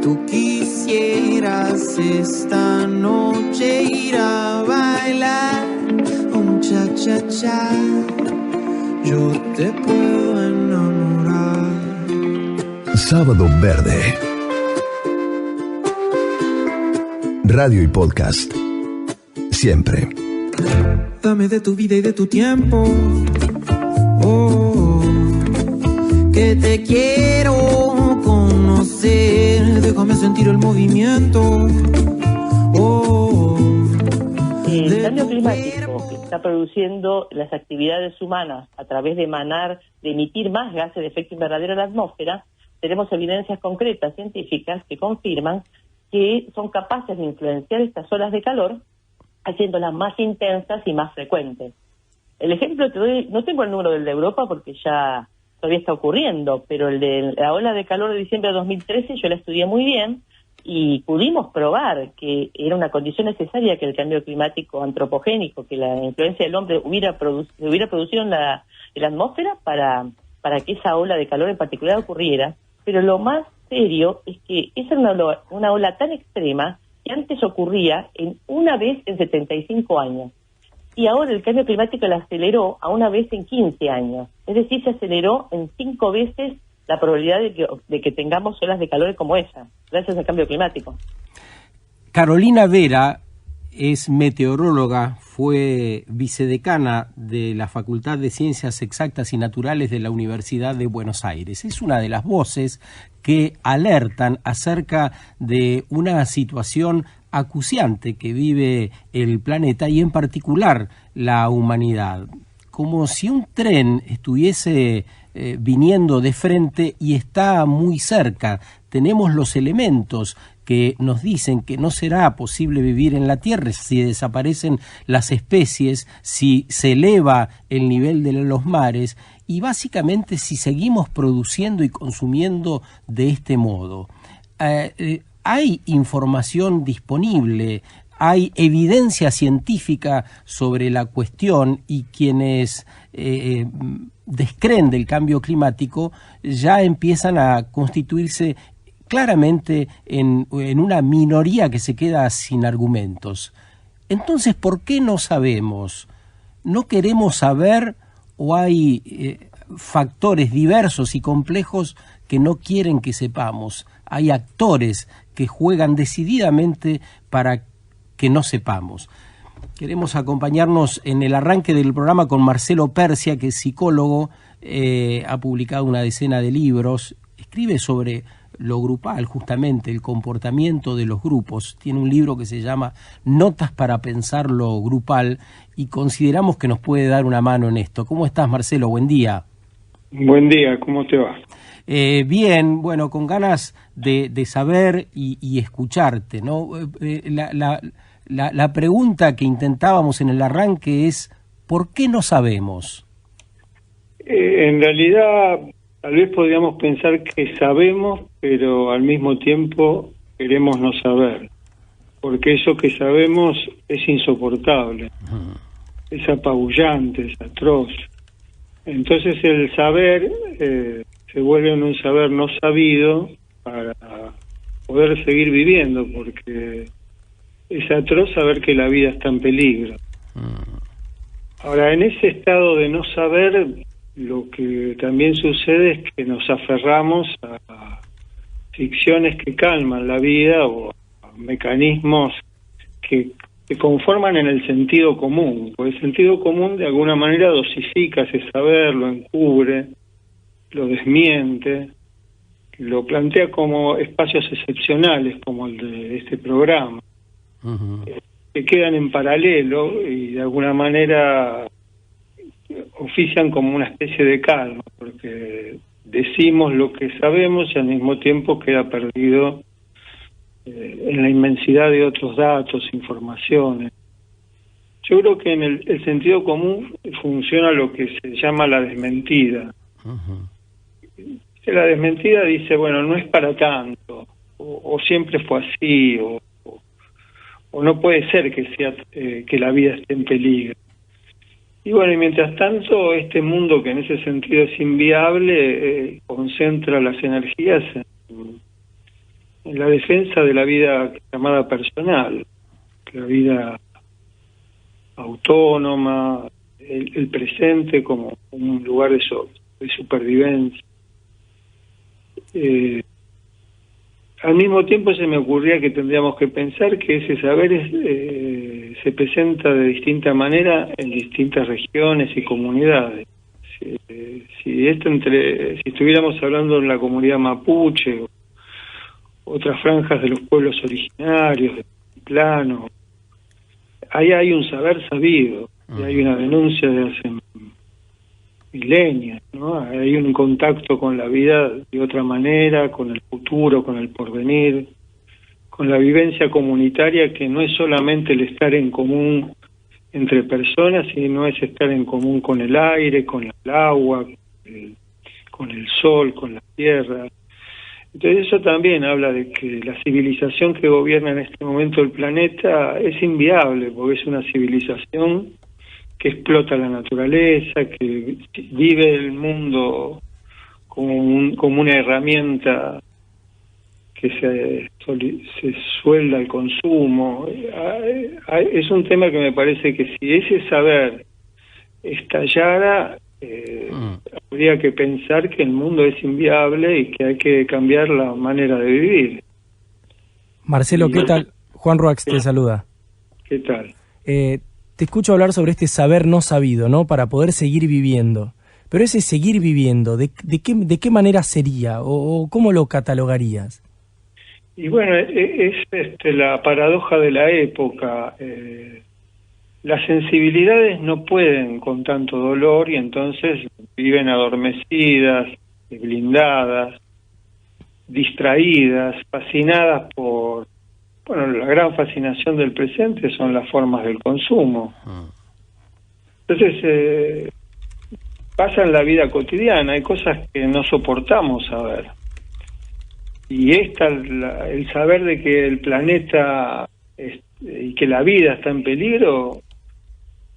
tú quisieras esta noche ir a bailar un cha-cha-cha, yo te puedo enamorar. Sábado Verde. Radio y podcast. Siempre. Dame de tu vida y de tu tiempo. Oh, que te quiero conocer. Déjame sentir el movimiento. Oh, el cambio climático que está produciendo las actividades humanas a través de emitir más gases de efecto invernadero en la atmósfera, tenemos evidencias concretas científicas que confirman que son capaces de influenciar estas olas de calor, haciéndolas más intensas y más frecuentes. El ejemplo te doy, no tengo el número del de Europa porque ya todavía está ocurriendo, pero el de la ola de calor de diciembre de 2013 yo la estudié muy bien y pudimos probar que era una condición necesaria que el cambio climático antropogénico, que la influencia del hombre hubiera producido en la atmósfera para que esa ola de calor en particular ocurriera. Pero lo más serio es que esa era una ola tan extrema que antes ocurría en una vez en 75 años. Y ahora el cambio climático la aceleró a una vez en 15 años. Es decir, se aceleró en 5 veces la probabilidad de que tengamos olas de calor como esa, gracias al cambio climático. Carolina Vera es meteoróloga, fue vicedecana de la Facultad de Ciencias Exactas y Naturales de la Universidad de Buenos Aires. Es una de las voces que alertan acerca de una situación acuciante que vive el planeta y en particular la humanidad. Como si un tren estuviese viniendo de frente y está muy cerca. Tenemos los elementos que nos dicen que no será posible vivir en la Tierra si desaparecen las especies, si se eleva el nivel de los mares y básicamente si seguimos produciendo y consumiendo de este modo. Hay información disponible, hay evidencia científica sobre la cuestión y quienes descreen del cambio climático ya empiezan a constituirse claramente en una minoría que se queda sin argumentos. Entonces, ¿por qué no sabemos? ¿No queremos saber o hay factores diversos y complejos que no quieren que sepamos? Hay actores que juegan decididamente para que no sepamos. Queremos acompañarnos en el arranque del programa con Marcelo Persia, que es psicólogo, ha publicado una decena de libros, escribe sobre lo grupal, justamente el comportamiento de los grupos. Tiene un libro que se llama Notas para pensar lo grupal y consideramos que nos puede dar una mano en esto. ¿Cómo estás, Marcelo? Buen día. Buen día, ¿cómo te va? Bien, bueno, con ganas de saber y escucharte, ¿no? La pregunta que intentábamos en el arranque es ¿por qué no sabemos? En realidad, tal vez podríamos pensar que sabemos, pero al mismo tiempo queremos no saber, porque eso que sabemos es insoportable, es apabullante, es atroz. Entonces el saber se vuelve en un saber no sabido para poder seguir viviendo, porque es atroz saber que la vida está en peligro. Ahora, en ese estado de no saber, lo que también sucede es que nos aferramos a ficciones que calman la vida o a mecanismos que se conforman en el sentido común, porque el sentido común de alguna manera dosifica ese saber, lo encubre, lo desmiente, lo plantea como espacios excepcionales como el de este programa, que quedan en paralelo y de alguna manera ofician como una especie de calma, porque decimos lo que sabemos y al mismo tiempo queda perdido en la inmensidad de otros datos, informaciones. Yo creo que en el sentido común funciona lo que se llama la desmentida. La desmentida dice, bueno, no es para tanto, o siempre fue así, o no puede ser que sea que la vida esté en peligro. Y bueno, y mientras tanto, este mundo que en ese sentido es inviable, concentra las energías la defensa de la vida llamada personal, la vida autónoma, el presente como un lugar de supervivencia. Al mismo tiempo se me ocurría que tendríamos que pensar que ese saber se presenta de distinta manera en distintas regiones y comunidades. Si estuviéramos hablando en la comunidad mapuche o otras franjas de los pueblos originarios, del plano, ahí hay un saber sabido, y hay una denuncia de hace milenios, ¿no? Hay un contacto con la vida de otra manera, con el futuro, con el porvenir, con la vivencia comunitaria, que no es solamente el estar en común entre personas, sino es estar en común con el aire, con el agua, con el sol, con la tierra. Entonces eso también habla de que la civilización que gobierna en este momento el planeta es inviable, porque es una civilización que explota la naturaleza, que vive el mundo como una herramienta que se suelda al consumo. Es un tema que me parece que si ese saber estallara, habría que pensar que el mundo es inviable y que hay que cambiar la manera de vivir. Marcelo, ¿qué tal? Juan Roax te saluda. ¿Qué tal? Te escucho hablar sobre este saber no sabido, ¿no? Para poder seguir viviendo. Pero ese seguir viviendo, ¿de qué manera sería? ¿O cómo lo catalogarías? Y bueno, es la paradoja de la época. Las sensibilidades no pueden con tanto dolor y entonces viven adormecidas, blindadas, distraídas, fascinadas por... Bueno, la gran fascinación del presente son las formas del consumo. Entonces, pasa en la vida cotidiana, hay cosas que no soportamos saber. Y el saber de que el planeta y que la vida está en peligro,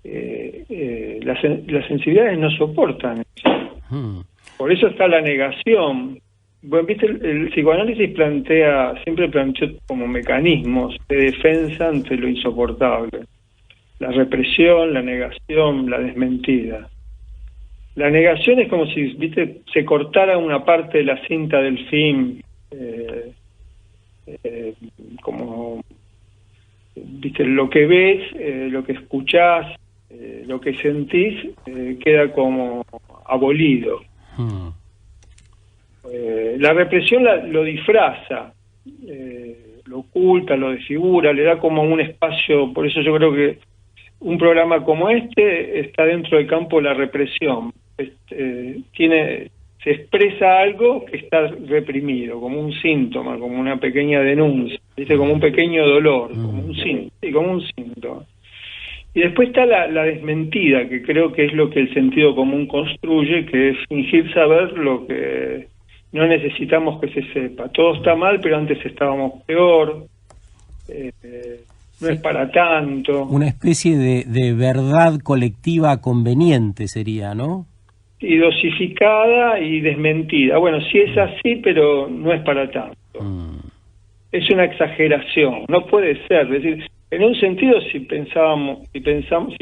las sensibilidades no soportan eso. Por eso está la negación. Bueno, viste, el psicoanálisis siempre planteó como mecanismos de defensa ante lo insoportable: la represión, la negación, la desmentida. La negación es como si, viste, se cortara una parte de la cinta del film, como, viste, lo que ves, lo que escuchás, lo que sentís, queda como abolido. La represión lo disfraza, lo oculta, lo desfigura, le da como un espacio. Por eso yo creo que un programa como este está dentro del campo de la represión. Se expresa algo que está reprimido, como un síntoma, como una pequeña denuncia, ¿viste? Como un pequeño dolor, como un síntoma. Y después está la desmentida, que creo que es lo que el sentido común construye, que es fingir saber lo que no necesitamos que se sepa. Todo está mal, pero antes estábamos peor, no es para tanto. Una especie de verdad colectiva conveniente sería, ¿no? Y dosificada y desmentida. Bueno, sí es así, pero no es para tanto. Es una exageración, no puede ser. Es decir, en un sentido, si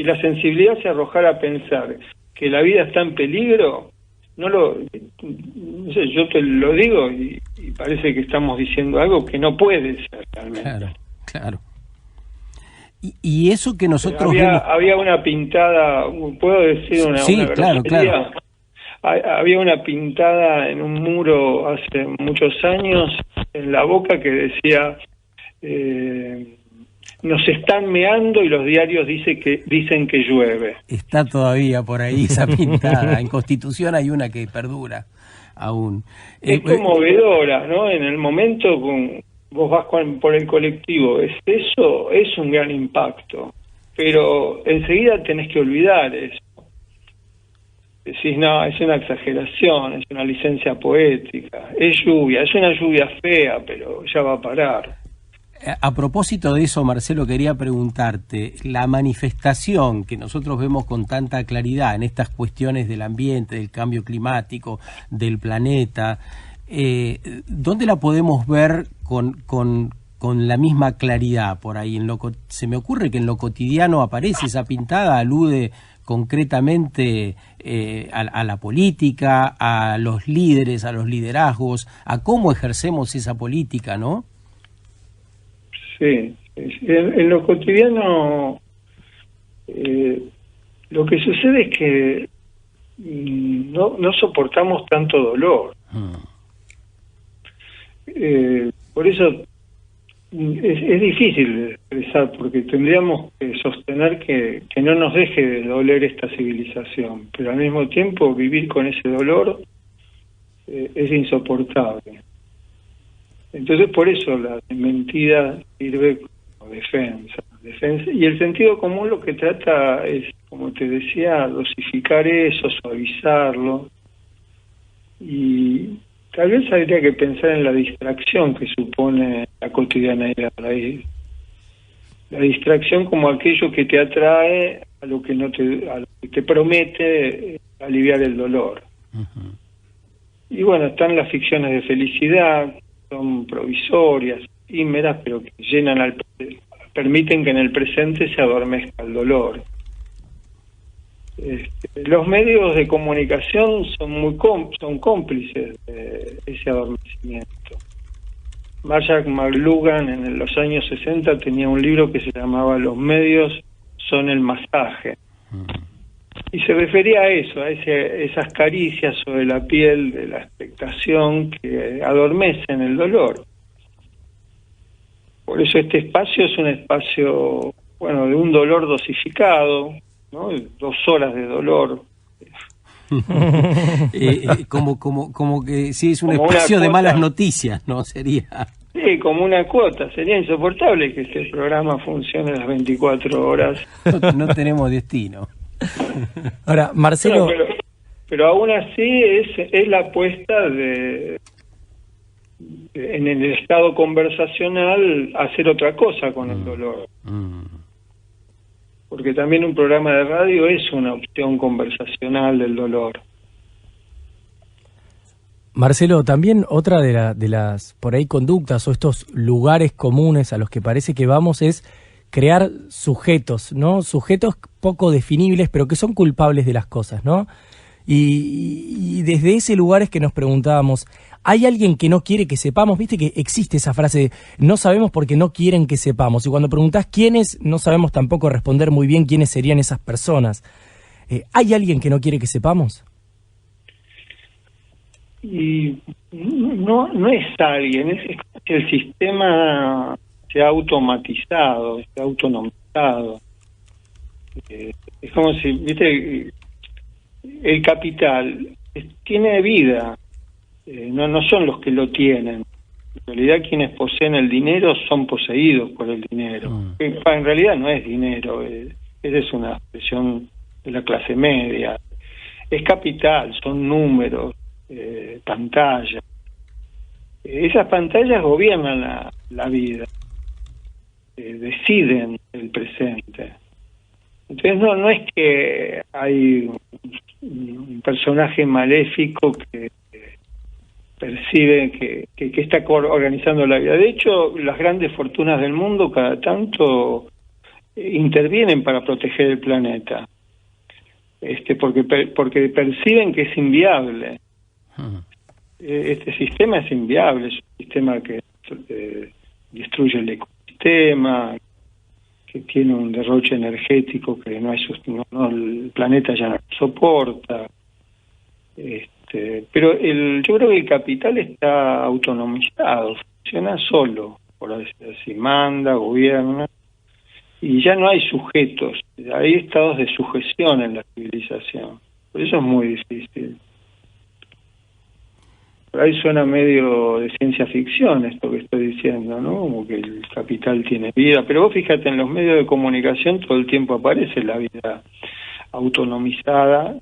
la sensibilidad se arrojara a pensar que la vida está en peligro, no sé, yo te lo digo y parece que estamos diciendo algo que no puede ser realmente. Claro. Y eso que nosotros había una pintada, ¿puedo decir una? Sí, una claro. Había una pintada en un muro hace muchos años en La Boca que decía: nos están meando y los diarios dicen que llueve. Está todavía por ahí esa pintada. En Constitución hay una que perdura aún. Es conmovedora, ¿no? En el momento vos vas por el colectivo, eso es un gran impacto, pero enseguida tenés que olvidar eso. Decís, no, es una exageración, es una licencia poética, es una lluvia fea, pero ya va a parar. A propósito de eso, Marcelo, quería preguntarte, la manifestación que nosotros vemos con tanta claridad en estas cuestiones del ambiente, del cambio climático, del planeta, ¿dónde la podemos ver con la misma claridad por ahí. Se me ocurre que en lo cotidiano aparece esa pintada, alude concretamente a la política, a los líderes, a los liderazgos, a cómo ejercemos esa política, ¿no? Sí, en lo cotidiano lo que sucede es que no soportamos tanto dolor. Por eso es difícil de expresar, porque tendríamos que sostener que no nos deje de doler esta civilización, pero al mismo tiempo vivir con ese dolor es insoportable. Entonces por eso la mentira sirve como defensa, y el sentido común lo que trata es, como te decía, dosificar eso, suavizarlo, y tal vez habría que pensar en la distracción que supone la cotidianeidad, la distracción como aquello que te atrae a lo que a lo que te promete aliviar el dolor. Uh-huh. Y bueno, están las ficciones de felicidad, son provisorias, efímeras, pero que permiten que en el presente se adormezca el dolor. Los medios de comunicación son cómplices de ese adormecimiento. Marshall McLuhan en los años 60 tenía un libro que se llamaba Los medios son el masaje. Y se refería a eso, a esas caricias sobre la piel de la expectación que adormecen el dolor. Por eso este espacio es un espacio, de un dolor dosificado, ¿no? 2 horas de dolor. Como que sí, es un espacio de malas noticias, ¿no? Sería. Sí, como una cuota. Sería insoportable que este programa funcione las 24 horas. No tenemos destino. Ahora, Marcelo... Pero aún así es la apuesta en el estado conversacional hacer otra cosa con el dolor. Porque también un programa de radio es una opción conversacional del dolor. Marcelo, también otra de las por ahí conductas o estos lugares comunes a los que parece que vamos es crear sujetos, ¿no? Sujetos poco definibles, pero que son culpables de las cosas, ¿no? Y desde ese lugar es que nos preguntábamos, ¿hay alguien que no quiere que sepamos? Viste que existe esa frase de no sabemos porque no quieren que sepamos. Y cuando preguntás quiénes, no sabemos tampoco responder muy bien quiénes serían esas personas. ¿Hay alguien que no quiere que sepamos? Y no es alguien, es que el sistema se ha automatizado, se ha autonomizado. Es como si, viste, el capital tiene vida, no son los que lo tienen. En realidad quienes poseen el dinero son poseídos por el dinero. En realidad no es dinero, esa es una expresión de la clase media. Es capital, son números, pantallas. Esas pantallas gobiernan la vida, deciden el presente. Entonces no es que hay un personaje maléfico que percibe que está organizando la vida. De hecho, las grandes fortunas del mundo cada tanto intervienen para proteger el planeta, porque perciben que es inviable. Este sistema es inviable, es un sistema que destruye el ecosistema, que tiene un derroche energético que el planeta ya no soporta. Pero yo creo que el capital está autonomizado, funciona solo, por decir así, manda, gobierna, y ya no hay sujetos, hay estados de sujeción en la civilización. Por eso es muy difícil. Por ahí suena medio de ciencia ficción esto que estoy diciendo, ¿no? Como que el capital tiene vida, pero vos fíjate, en los medios de comunicación todo el tiempo aparece la vida autonomizada.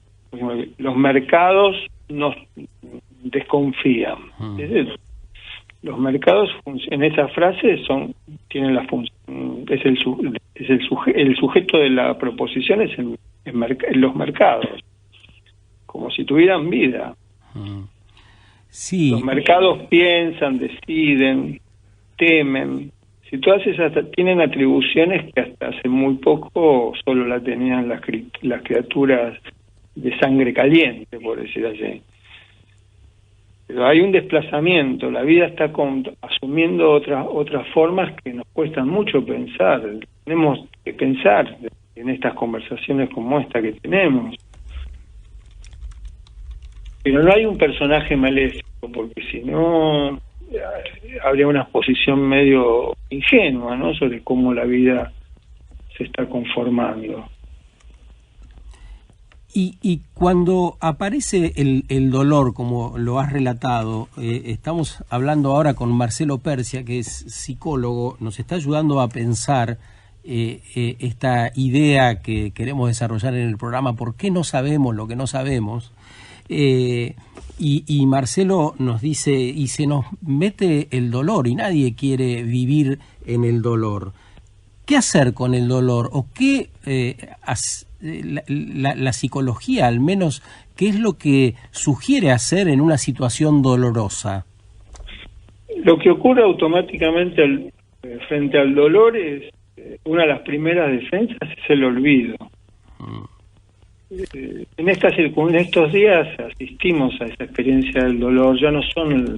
Los mercados nos desconfían. Los mercados en esa frase tienen la función, el sujeto de la proposición es los mercados, como si tuvieran vida. Sí. Los mercados piensan, deciden, temen. Si todas esas tienen atribuciones que hasta hace muy poco solo la tenían las criaturas de sangre caliente, por decir así. Pero hay un desplazamiento, la vida está asumiendo otras formas que nos cuestan mucho pensar. Tenemos que pensar en estas conversaciones como esta que tenemos. Pero no hay un personaje maléfico, porque si no habría una exposición medio ingenua, ¿no?, sobre cómo la vida se está conformando. Y cuando aparece el dolor, como lo has relatado, estamos hablando ahora con Marcelo Persia, que es psicólogo, nos está ayudando a pensar esta idea que queremos desarrollar en el programa, ¿por qué no sabemos lo que no sabemos? Y Marcelo nos dice, y se nos mete el dolor, y nadie quiere vivir en el dolor. ¿Qué hacer con el dolor? ¿O qué la psicología, al menos, qué es lo que sugiere hacer en una situación dolorosa? Lo que ocurre automáticamente frente al dolor es, una de las primeras defensas es el olvido. En estos días asistimos a esa experiencia del dolor. Ya no son...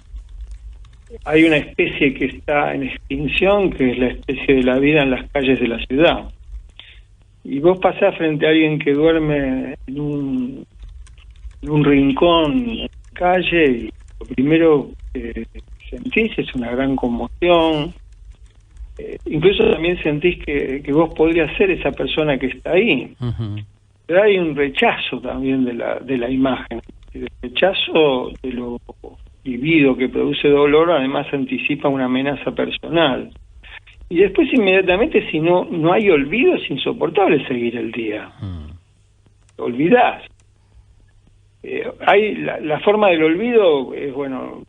Hay una especie que está en extinción, que es la especie de la vida en las calles de la ciudad. Y vos pasás frente a alguien que duerme en un rincón en la calle, y lo primero que sentís es una gran conmoción. Incluso también sentís que vos podrías ser esa persona que está ahí. Uh-huh. Pero hay un rechazo también de la imagen. El rechazo de lo vivido que produce dolor, además anticipa una amenaza personal. Y después inmediatamente, si no hay olvido, es insoportable seguir el día. Olvidás. Hay la forma del olvido es, bueno,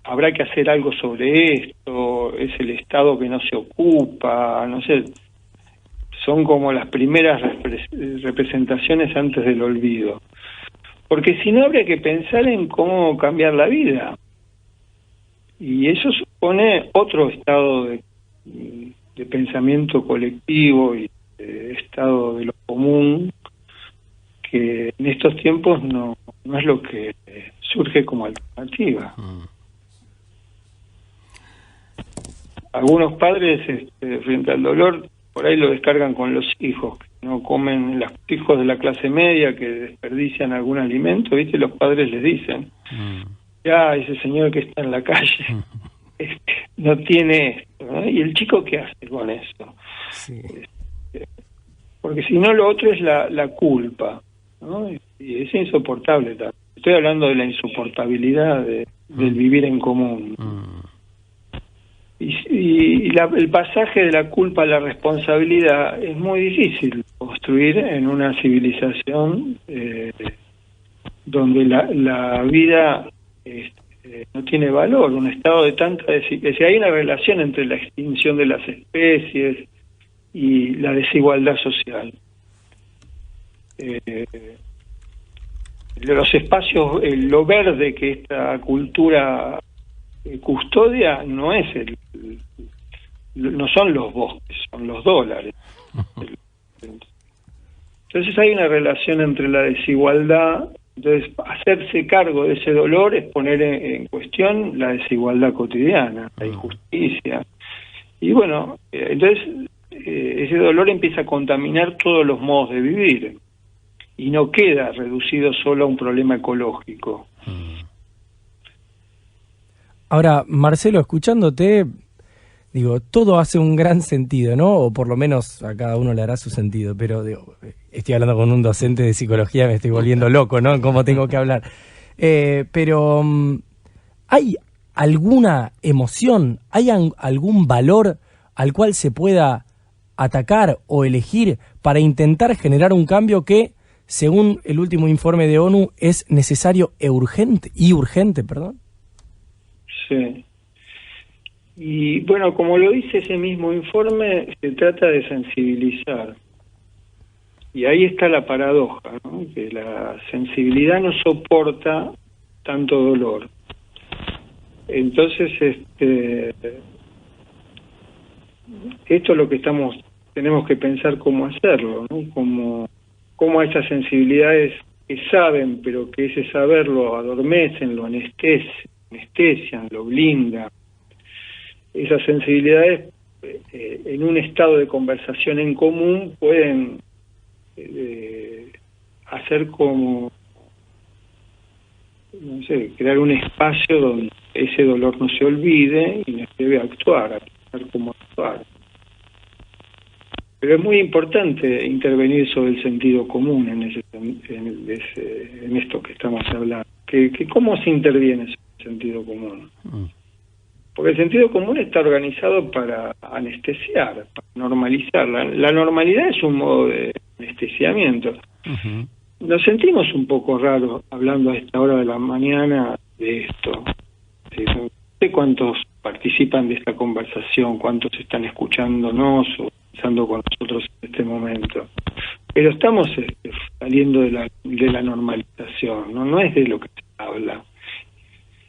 habrá que hacer algo sobre esto, es el Estado que no se ocupa, no sé, son como las primeras representaciones antes del olvido. Porque si no, habría que pensar en cómo cambiar la vida. Y eso supone otro estado de pensamiento colectivo y de estado de lo común, que en estos tiempos no es lo que surge como alternativa. Algunos padres, frente al dolor, por ahí lo descargan con los hijos, que no comen, los hijos de la clase media que desperdician algún alimento, ¿viste? Los padres les dicen, ya, ese señor que está en la calle no tiene esto, ¿no? ¿Y el chico qué hace con eso? Sí. Porque si no, lo otro es la culpa, ¿no? Y es insoportable también. Estoy hablando de la insoportabilidad del vivir en común. Y el pasaje de la culpa a la responsabilidad es muy difícil construir en una civilización donde la vida no tiene valor, un estado de tanta desigualdad. Hay una relación entre la extinción de las especies y la desigualdad social. Los espacios, lo verde que esta cultura custodia no es no son los bosques, son los dólares. Entonces hay una relación entre la desigualdad. Entonces hacerse cargo de ese dolor es poner en cuestión la desigualdad cotidiana, la injusticia. Y bueno, entonces ese dolor empieza a contaminar todos los modos de vivir y no queda reducido solo a un problema ecológico. Ahora, Marcelo, escuchándote, digo, todo hace un gran sentido, ¿no? O por lo menos a cada uno le hará su sentido, pero digo, estoy hablando con un docente de psicología, me estoy volviendo loco, ¿no? ¿Cómo tengo que hablar? Pero, ¿hay alguna emoción, hay algún valor al cual se pueda atacar o elegir para intentar generar un cambio que, según el último informe de ONU, es necesario y urgente? Sí. Y bueno, como lo dice ese mismo informe, se trata de sensibilizar. Y ahí está la paradoja, ¿no? Que la sensibilidad no soporta tanto dolor. Entonces, esto es lo que tenemos que pensar cómo hacerlo, ¿no? Cómo a esas sensibilidades que saben, pero que ese saber lo adormecen, lo anestesian, lo blindan. Esas sensibilidades en un estado de conversación en común pueden hacer como, no sé, crear un espacio donde ese dolor no se olvide y nos debe actuar, a pensar cómo actuar. Pero es muy importante intervenir sobre el sentido común en esto que estamos hablando. ¿Cómo se interviene sobre el sentido común? Porque el sentido común está organizado para anestesiar, para normalizar. La normalidad es un modo de anestesiamiento. Uh-huh. Nos sentimos un poco raros hablando a esta hora de la mañana de esto. No sé cuántos participan de esta conversación, cuántos están escuchándonos o pensando con nosotros en este momento. Pero estamos saliendo de la normalización, ¿no? No es de lo que se habla.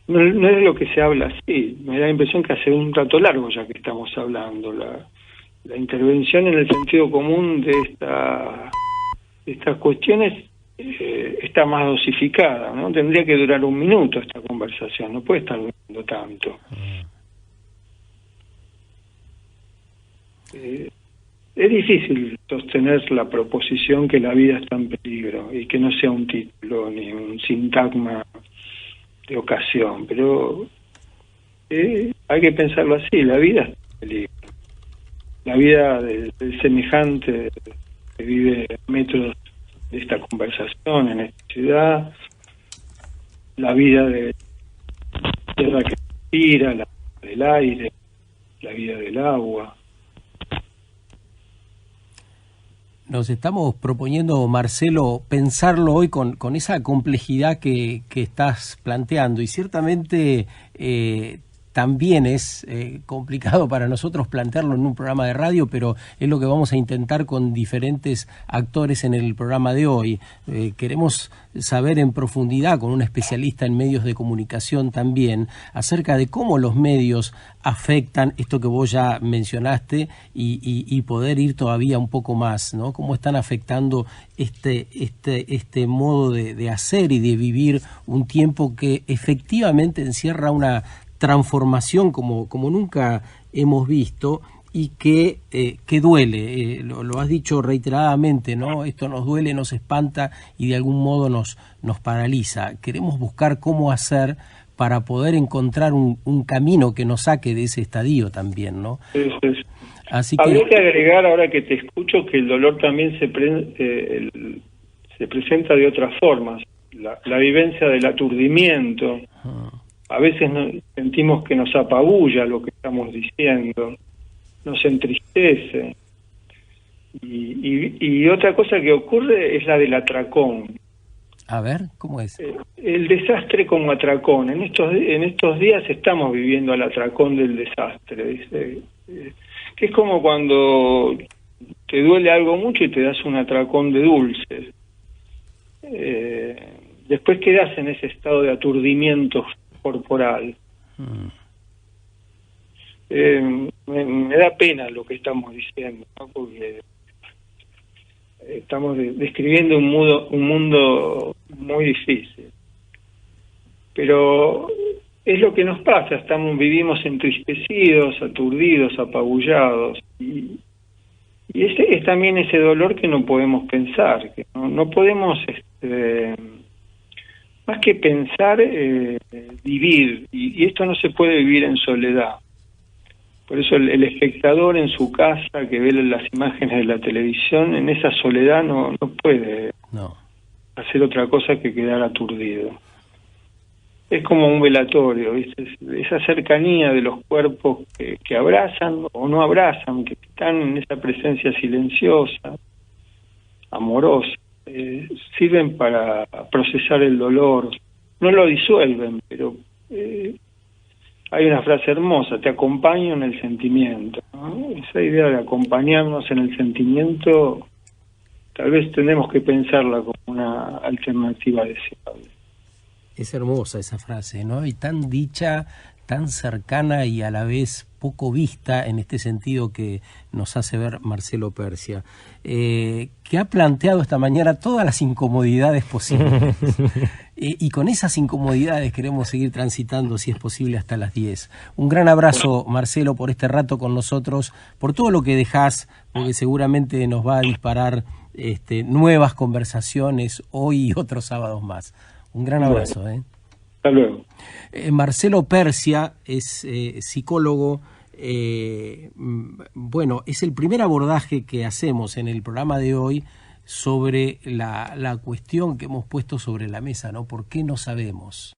No es de lo que se habla así. Me da la impresión que hace un rato largo ya que estamos hablando. La intervención en el sentido común de estas cuestiones está más dosificada, ¿no? Tendría que durar 1 minuto esta conversación, no puede estar durando tanto. Es difícil sostener la proposición que la vida está en peligro y que no sea un título ni un sintagma de ocasión, pero hay que pensarlo así, la vida está en peligro. La vida del semejante que vive a metros de esta conversación en esta ciudad, la vida de la tierra que respira, la vida del aire, la vida del agua. Nos estamos proponiendo, Marcelo, pensarlo hoy con esa complejidad que estás planteando, y ciertamente también es complicado para nosotros plantearlo en un programa de radio, pero es lo que vamos a intentar con diferentes actores en el programa de hoy. Queremos saber en profundidad, con un especialista en medios de comunicación también, acerca de cómo los medios afectan esto que vos ya mencionaste y poder ir todavía un poco más, ¿no? Cómo están afectando este modo de hacer y de vivir un tiempo que efectivamente encierra una transformación como nunca hemos visto y que duele. Lo has dicho reiteradamente, ¿no? Esto nos duele, nos espanta y de algún modo nos paraliza. Queremos buscar cómo hacer para poder encontrar un camino que nos saque de ese estadio también, ¿no? Sí. Así que habría que agregar, ahora que te escucho, que el dolor también se presenta de otras formas. La vivencia del aturdimiento. A veces sentimos que nos apabulla lo que estamos diciendo, nos entristece. Y otra cosa que ocurre es la del atracón. A ver, ¿cómo es? El desastre como atracón. En estos días estamos viviendo el atracón del desastre. Dice, que es como cuando te duele algo mucho y te das un atracón de dulces. Después quedas en ese estado de aturdimiento corporal. Me da pena lo que estamos diciendo, ¿no? Porque estamos describiendo un mundo muy difícil, pero es lo que nos pasa. Vivimos entristecidos, aturdidos, apabullados, y ese es también ese dolor que no podemos pensar, que no podemos más que pensar, vivir, y esto no se puede vivir en soledad. Por eso el espectador en su casa, que ve las imágenes de la televisión, en esa soledad no puede hacer otra cosa que quedar aturdido. Es como un velatorio, ¿viste? Esa cercanía de los cuerpos que abrazan o no abrazan, que están en esa presencia silenciosa, amorosa. Sirven para procesar el dolor, no lo disuelven, pero hay una frase hermosa: te acompaño en el sentimiento, ¿no? Esa idea de acompañarnos en el sentimiento, tal vez tenemos que pensarla como una alternativa deseable. Es hermosa esa frase, ¿no? Y tan dicha tan cercana y a la vez poco vista en este sentido que nos hace ver Marcelo Persia, que ha planteado esta mañana todas las incomodidades posibles. Y con esas incomodidades queremos seguir transitando, si es posible, hasta las 10. Un gran abrazo, Marcelo, por este rato con nosotros, por todo lo que dejás, porque seguramente nos va a disparar nuevas conversaciones hoy y otros sábados más. Un gran abrazo. Hasta luego. Marcelo Persia es psicólogo. Bueno, es el primer abordaje que hacemos en el programa de hoy sobre la cuestión que hemos puesto sobre la mesa, ¿no? ¿Por qué no sabemos?